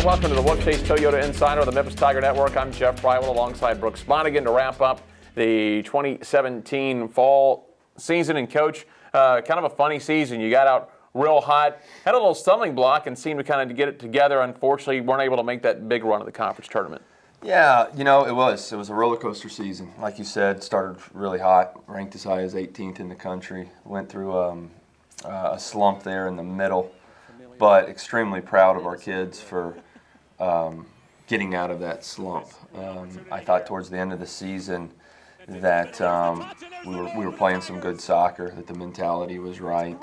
Welcome to the Wolfchase Toyota Insider of the Memphis Tiger Network. I'm Jeff Brywell alongside Brooks Monaghan to wrap up the 2017 fall season. And Coach, kind of a funny season. You got out real hot, had a little stumbling block, and seemed to kind of get it together. Unfortunately, weren't able to make that big run of the conference tournament. Yeah, you know, it was a roller coaster season. Like you said, started really hot, ranked as high as 18th in the country. Went through a slump there in the middle, but extremely proud of our kids for getting out of that slump. I thought towards the end of the season that we were playing some good soccer, that the mentality was right.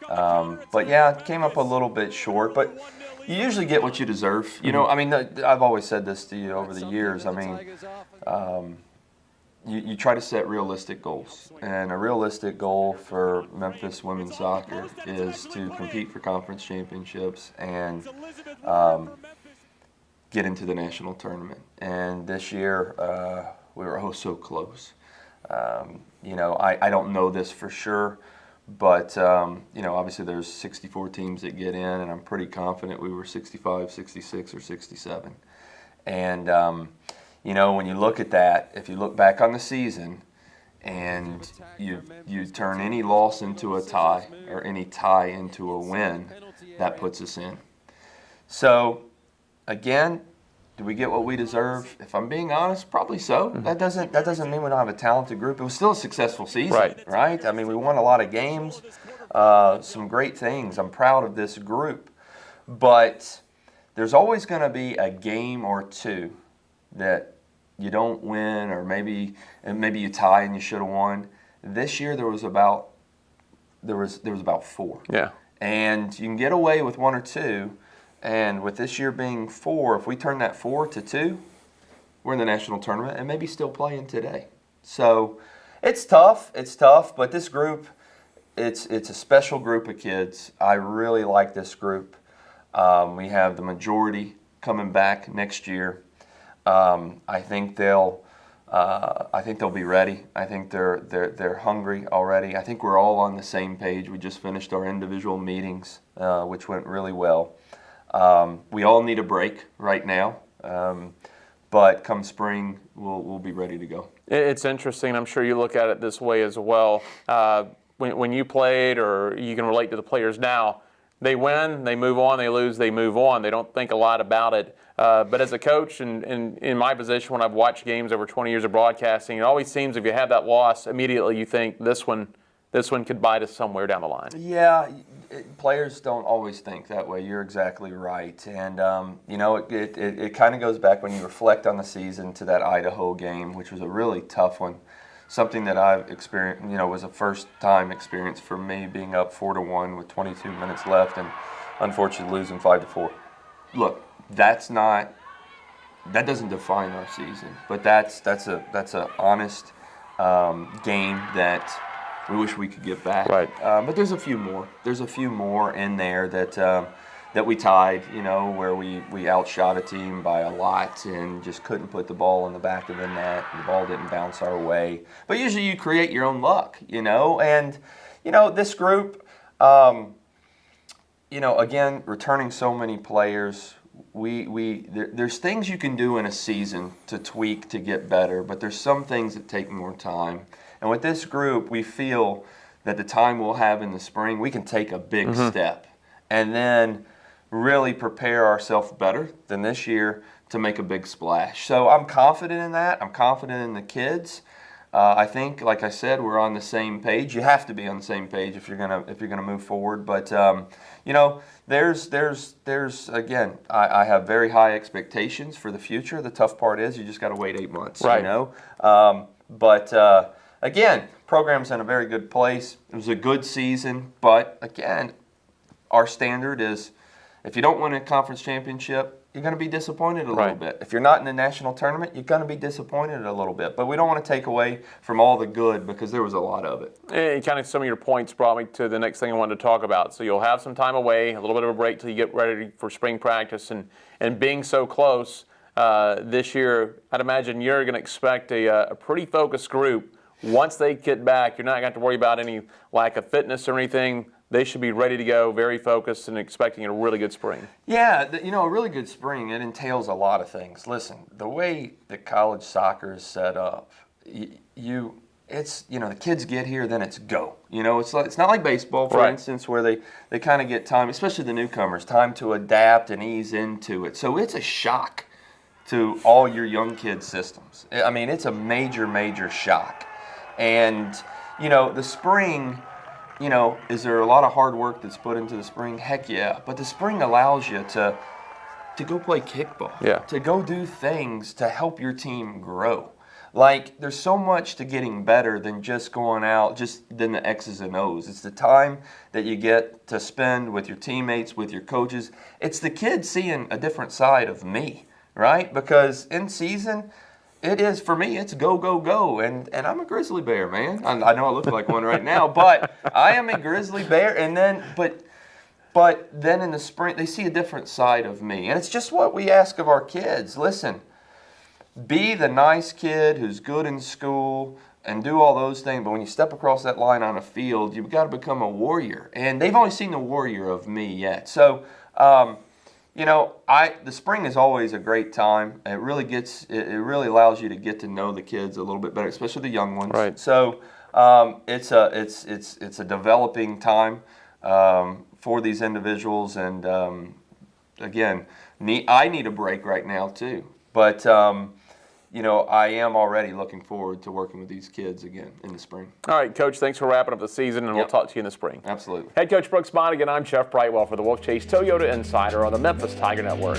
But yeah, it came up a little bit short, but you usually get what you deserve. You know, I mean, I've always said this to you over the years. I mean, you try to set realistic goals. And a realistic goal for Memphis women's soccer is to compete for conference championships and get into the national tournament. And this year, we were oh so close. You know, I don't know this for sure. But, you know, obviously there's 64 teams that get in, and I'm pretty confident we were 65, 66, or 67. And, you know, when you look at that, if you look back on the season and you turn any loss into a tie or any tie into a win, that puts us in. So, again, do we get what we deserve? If I'm being honest, probably so. That doesn't mean we don't have a talented group. It was still a successful season, right? I mean, we won a lot of games, some great things. I'm proud of this group. But there's always going to be a game or two that you don't win, or maybe you tie and you should have won. This year there was about 4. Yeah. And you can get away with 1 or 2. And with this year being 4, if we turn that 4 to 2, we're in the national tournament and maybe still playing today. So it's tough, but this group, it's a special group of kids. I really like this group. We have the majority coming back next year. I think they'll be ready. I think they're hungry already. I think we're all on the same page. We just finished our individual meetings, which went really well. We all need a break right now, but come spring, we'll be ready to go. It's interesting. I'm sure you look at it this way as well. When you played, or you can relate to the players now, they win, they move on, they lose, they move on. They don't think a lot about it. But as a coach, and in my position, when I've watched games over 20 years of broadcasting, it always seems if you have that loss, immediately you think this one could bite us somewhere down the line. Yeah. Players don't always think that way. You're exactly right. And, you know, it kind of goes back when you reflect on the season to that Idaho game, which was a really tough one. Something that I've experienced, you know, was a first-time experience for me, being up 4-1 with 22 minutes left and unfortunately losing 5-4. Look, that doesn't define our season, but that's a honest game that we wish we could get back. Right. But there's a few more. There's a few more in there that we tied, you know, where we outshot a team by a lot and just couldn't put the ball in the back of the net. The ball didn't bounce our way. But usually you create your own luck, you know. And, you know, this group, you know, again, returning so many players, there's things you can do in a season to tweak to get better, but there's some things that take more time. And with this group, we feel that the time we'll have in the spring, we can take a big step and then really prepare ourselves better than this year to make a big splash. So I'm confident in that. I'm confident in the kids. I think, like I said, we're on the same page. You have to be on the same page if you're gonna move forward. But you know, there's again, I have very high expectations for the future. The tough part is you just got to wait 8 months. Right. You know, but. Again, program's in a very good place. It was a good season, but again, our standard is if you don't win a conference championship, you're going to be disappointed a little bit. If you're not in the national tournament, you're going to be disappointed a little bit. But we don't want to take away from all the good because there was a lot of it. And kind of some of your points brought me to the next thing I wanted to talk about. So you'll have some time away, a little bit of a break till you get ready for spring practice, and being so close this year, I'd imagine you're going to expect a pretty focused group. Once they get back, you're not going to have to worry about any lack of fitness or anything. they should be ready to go, very focused, and expecting a really good spring. Yeah, a really good spring, it entails a lot of things. Listen, the way that college soccer is set up, it's the kids get here, then it's go. It's not like baseball, for Right. instance, where they kind of get time, especially the newcomers, time to adapt and ease into it. So it's a shock to all your young kids' systems. I mean, it's a major, major shock. And, the spring, is there a lot of hard work that's put into the spring? Heck yeah. But the spring allows you to go play kickball, Yeah. to go do things to help your team grow. Like, there's so much to getting better than just going out, than the X's and O's. It's the time that you get to spend with your teammates, with your coaches. It's the kids seeing a different side of me, right? Because in season, it is, for me, it's go, go, go. And I'm a grizzly bear, man. I know I look like one right now, but I am a grizzly bear. And then, but then in the spring, they see a different side of me. And it's just what we ask of our kids. Listen, be the nice kid who's good in school and do all those things, but when you step across that line on a field, you've got to become a warrior. And they've only seen the warrior of me yet. So, the spring is always a great time. It really allows you to get to know the kids a little bit better, especially the young ones. Right. So, it's a developing time for these individuals, and again, I need a break right now too. But I am already looking forward to working with these kids again in the spring. All right, Coach, thanks for wrapping up the season, and we'll Yep. talk to you in the spring. Absolutely. Head Coach Brooks Monaghan, I'm Jeff Brightwell for the Wolfchase Toyota Insider on the Memphis Tiger Network.